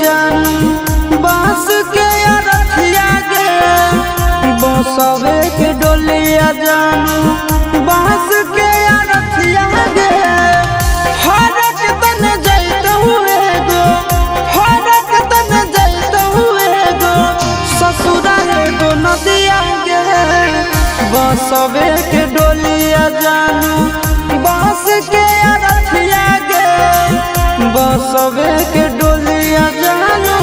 जानू बांस के अरथिया गे बसवे के डोलिया जानू बांस के अरथिया गे हरक तन जैत हुए गो हरक तन जैत हुए गो ससुरा गो नदिया गे बसवे के डोलिया जानू बांस के अरथिया गे बसवे के डोलिया जानू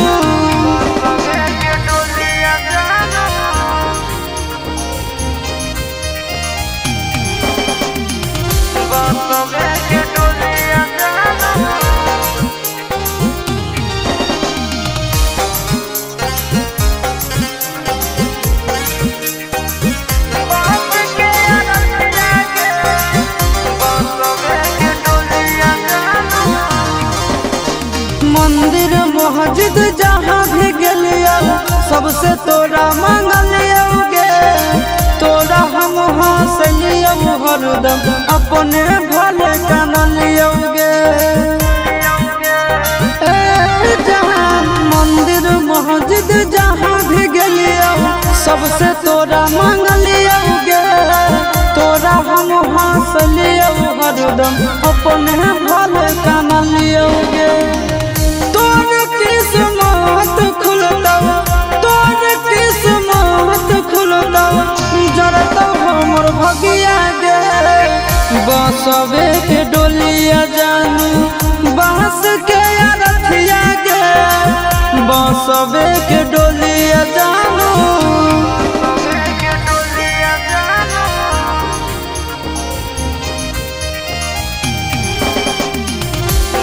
मंदिर मस्जिद जहाँ भी गलिया सबसे तोरा मांगलिया गे तोरा हम हंसलिया हरदम अपने भले कानलिया गे जहाँ मंदिर मस्जिद जहाँ भी गलिया सबसे तोरा मांगलिया गे तोरा हम हंसलिया हरदम अपने भले कानलिया गे तोर किस्मत खुलता तोर किस्मत खुलता जरता हमर भगिया गे बसवे के डोलिया जानू बांस के अरथिया गे बसवे के डोलिया जानू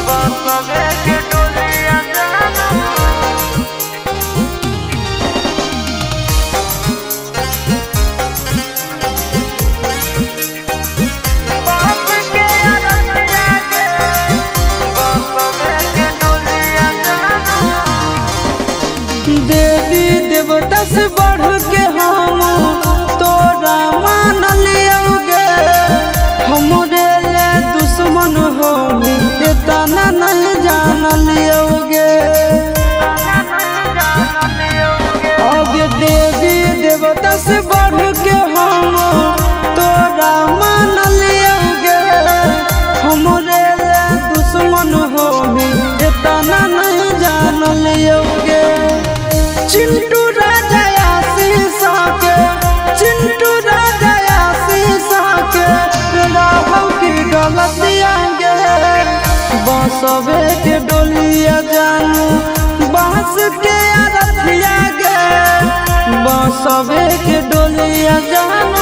बसवे के देवी देवता से बढ़ के हम तोरा मान लियोगे हमरे ले दुश्मन हो इतना नहीं जान लियोगे आगे देवी देवता से बढ़ के हम तोरा मान लियोगे हमरे ले दुश्मन हो इतना नहीं जान लियोगे चिंटू राजा शीशा के चिंटू राजा शीशा के राहुल की डोलिया गे बसवे के डोलिया जानू बांस के अरथिया गे बसवे के डोलिया जानू।